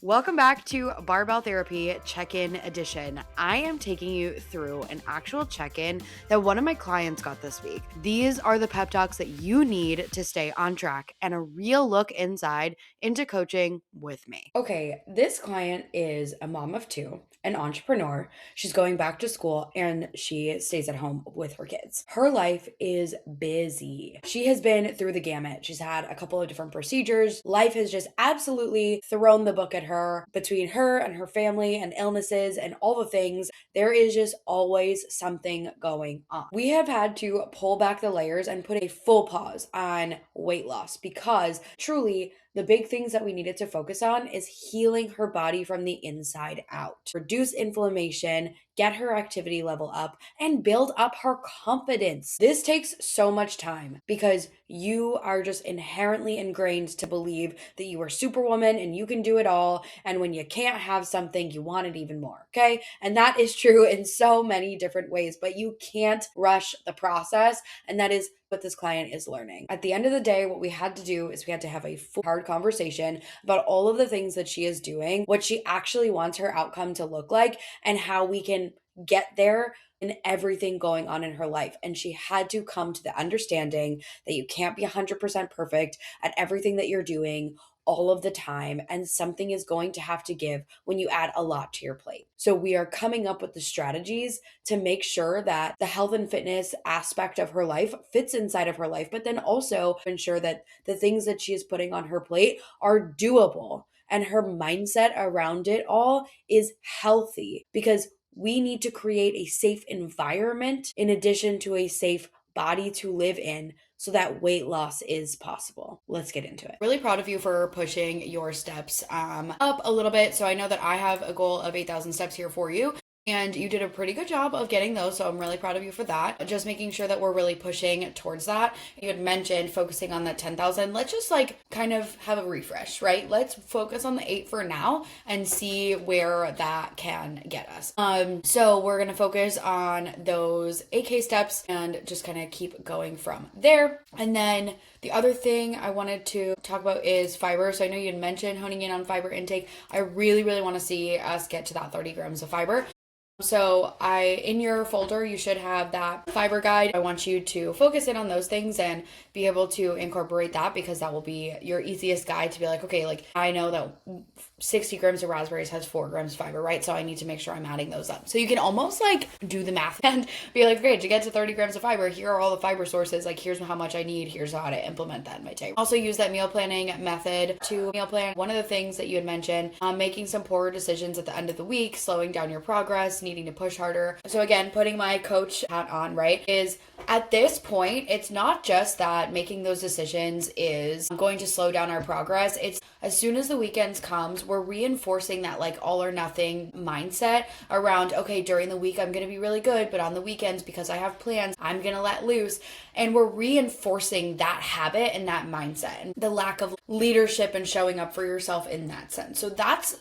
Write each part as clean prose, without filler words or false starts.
Welcome back to Barbell Therapy Check-In Edition. I am taking you through an actual check-in that one of my clients got this week. These are the pep talks that you need to stay on track and a real look inside into coaching with me. Okay, this client is a mom of two, an entrepreneur. She's going back to school and she stays at home with her kids. Her life is busy. She has been through the gamut. She's had a couple of different procedures. Life has just absolutely thrown the book at her. Between her and her family and illnesses and all the things, there is just always something going on. We have had to pull back the layers and put a full pause on weight loss because truly the big things that we needed to focus on is healing her body from the inside out, reduce inflammation, get her activity level up, and build up her confidence. This takes so much time because you are just inherently ingrained to believe that you are superwoman and you can do it all. And when you can't have something, you want it even more. Okay. And that is true in so many different ways, but you can't rush the process. And that is what this client is learning. At the end of the day, what we had to do is we had to have a full hard conversation about all of the things that she is doing, what she actually wants her outcome to look like, and how we can get there in everything going on in her life. And she had to come to the understanding that you can't be 100% perfect at everything that you're doing all of the time, and something is going to have to give when you add a lot to your plate. So we are coming up with the strategies to make sure that the health and fitness aspect of her life fits inside of her life, but then also ensure that the things that she is putting on her plate are doable and her mindset around it all is healthy, because we need to create a safe environment in addition to a safe body to live in so that weight loss is possible. Let's get into it. Really proud of you for pushing your steps up a little bit. So I know that I have a goal of 8,000 steps here for you. And you did a pretty good job of getting those, so I'm really proud of you for that. Just making sure that we're really pushing towards that. You had mentioned focusing on that 10,000. Let's just kind of have a refresh, right? Let's focus on the 8 for now and see where that can get us. So we're gonna focus on those 8K steps and just kind of keep going from there. And then the other thing I wanted to talk about is fiber. So I know you had mentioned honing in on fiber intake. I really, really want to see us get to that 30 grams of fiber. So in your folder, you should have that fiber guide. I want you to focus in on those things and be able to incorporate that, because that will be your easiest guide to be like, okay, I know that 60 grams of raspberries has 4 grams of fiber, right? So I need to make sure I'm adding those up. So you can almost do the math and be like, great, to get to 30 grams of fiber, here are all the fiber sources. Here's how much I need. Here's how to implement that in my day. Also use that meal planning method to meal plan. One of the things that you had mentioned, making some poor decisions at the end of the week, slowing down your progress, needing to push harder. So again, putting my coach hat on, right, is at this point, it's not just that making those decisions is going to slow down our progress. It's as soon as the weekends comes, we're reinforcing that all or nothing mindset around, okay, during the week, I'm going to be really good, but on the weekends, because I have plans, I'm going to let loose. And we're reinforcing that habit and that mindset and the lack of leadership and showing up for yourself in that sense. So that's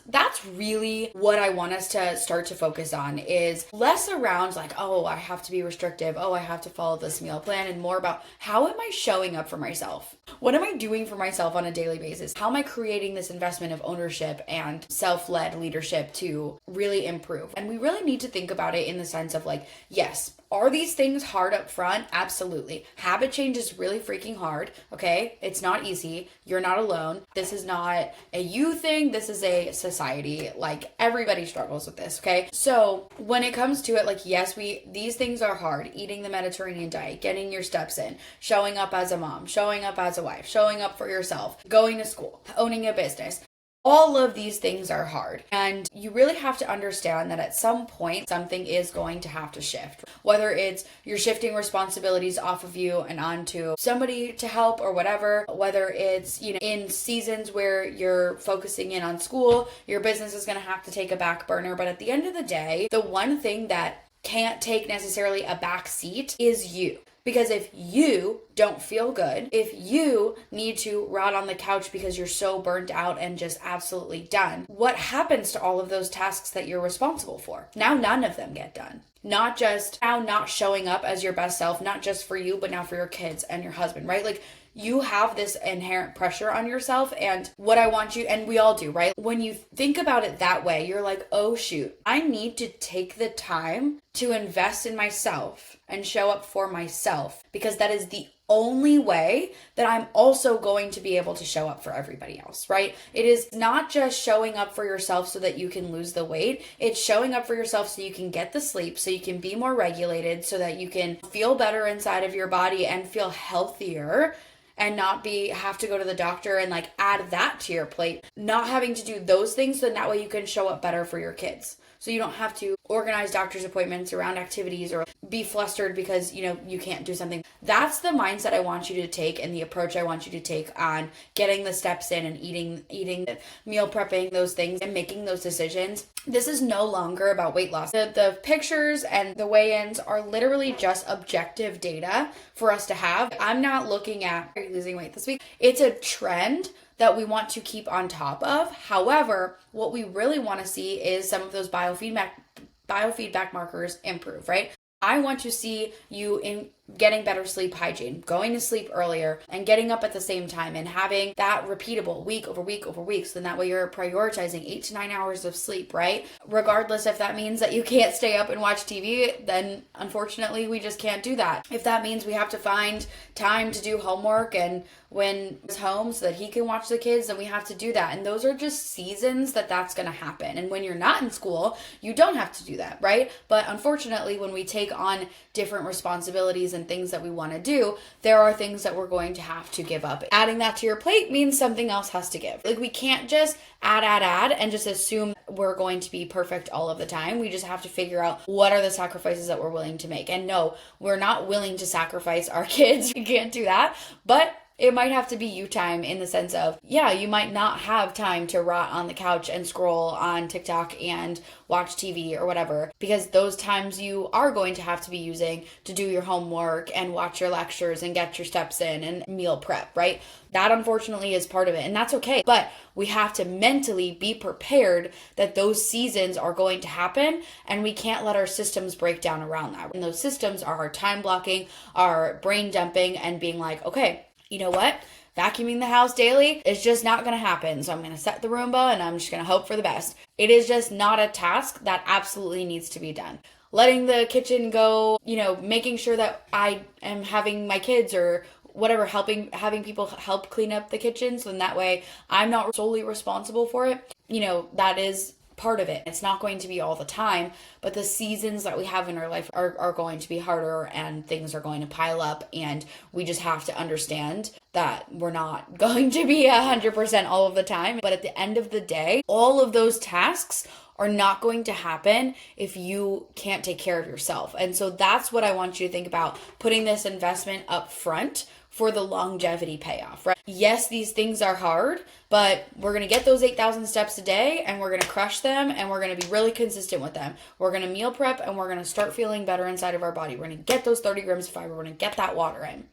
really what I want us to start to focus on, is less around oh, I have to be restrictive. Oh, I have to follow this meal plan, and more about how am I showing up for myself? What am I doing for myself on a daily basis? How am I creating this investment of ownership and self-led leadership to really improve? And we really need to think about it in the sense of yes, are these things hard up front? Absolutely. Habit change is really freaking hard, okay? It's not easy. You're not alone. This is not a you thing. This is a society. Everybody struggles with this, okay? So when it comes to it, yes, these things are hard. Eating the Mediterranean diet, getting your steps in, showing up as a mom, showing up as a wife, showing up for yourself, going to school, owning a business. All of these things are hard, and you really have to understand that at some point something is going to have to shift, whether it's you're shifting responsibilities off of you and onto somebody to help or whatever, whether it's in seasons where you're focusing in on school, your business is going to have to take a back burner. But at the end of the day, the one thing that can't take necessarily a back seat is you. Because if you don't feel good, if you need to rot on the couch because you're so burnt out and just absolutely done, what happens to all of those tasks that you're responsible for? Now none of them get done. Not just now not showing up as your best self, not just for you, but now for your kids and your husband, right? you have this inherent pressure on yourself. And what I want you, and we all do, right? When you think about it that way, you're like, oh shoot, I need to take the time to invest in myself and show up for myself, because that is the only way that I'm also going to be able to show up for everybody else, right? It is not just showing up for yourself so that you can lose the weight. It's showing up for yourself so you can get the sleep, so you can be more regulated, so that you can feel better inside of your body and feel healthier, and not have to go to the doctor and like add that to your plate. Not having to do those things, so that way you can show up better for your kids. So you don't have to organize doctor's appointments around activities or be flustered because, you can't do something. That's the mindset I want you to take, and the approach I want you to take on getting the steps in and eating, meal prepping, those things, and making those decisions. This is no longer about weight loss. The pictures and the weigh-ins are literally just objective data for us to have. I'm not looking at, are you losing weight this week? It's a trend that we want to keep on top of. However, what we really want to see is some of those biofeedback markers improve, right? I want to see you in getting better sleep hygiene, going to sleep earlier, and getting up at the same time, and having that repeatable week over week over week. So then that way you're prioritizing 8 to 9 hours of sleep, right? Regardless if that means that you can't stay up and watch TV, then unfortunately we just can't do that. If that means we have to find time to do homework and when he's home so that he can watch the kids, then we have to do that. And those are just seasons that's going to happen. And when you're not in school, you don't have to do that, right? But unfortunately, when we take on different responsibilities and things that we want to do, there are things that we're going to have to give up. Adding that to your plate means something else has to give. Like, we can't just add and just assume we're going to be perfect all of the time. We just have to figure out what are the sacrifices that we're willing to make. And no, we're not willing to sacrifice our kids. We can't do that. But it might have to be you time, in the sense of, yeah, you might not have time to rot on the couch and scroll on TikTok and watch TV or whatever, because those times you are going to have to be using to do your homework and watch your lectures and get your steps in and meal prep, right? That unfortunately is part of it, and that's okay. But we have to mentally be prepared that those seasons are going to happen, and we can't let our systems break down around that. And those systems are our time blocking, our brain dumping, and being like, okay, you know what? Vacuuming the house daily is just not going to happen. So I'm going to set the Roomba and I'm just going to hope for the best. It is just not a task that absolutely needs to be done. Letting the kitchen go, making sure that I am having my kids or whatever, having people help clean up the kitchen, so in that way I'm not solely responsible for it. That is part of it. It's not going to be all the time, but the seasons that we have in our life are going to be harder, and things are going to pile up, and we just have to understand that we're not going to be 100% all of the time. But at the end of the day, all of those tasks are not going to happen if you can't take care of yourself. And so that's what I want you to think about, putting this investment up front for the longevity payoff, right? Yes, these things are hard, but we're going to get those 8,000 steps a day, and we're going to crush them, and we're going to be really consistent with them. We're going to meal prep, and we're going to start feeling better inside of our body. We're going to get those 30 grams of fiber. We're going to get that water in.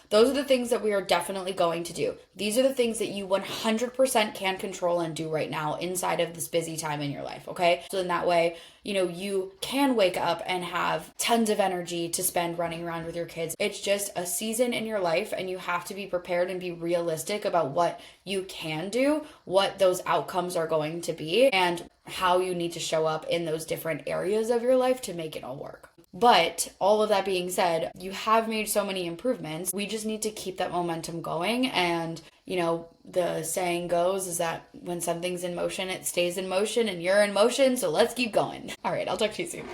Those are the things that we are definitely going to do. These are the things that you 100% can control and do right now inside of this busy time in your life, okay? So in that way, you can wake up and have tons of energy to spend running around with your kids. It's just a season in your life, and you have to be prepared and be realistic about what you can do, what those outcomes are going to be, and how you need to show up in those different areas of your life to make it all work. But all of that being said, you have made so many improvements. We just need to keep that momentum going. And, the saying goes is that when something's in motion, it stays in motion, and you're in motion. So let's keep going. All right, I'll talk to you soon.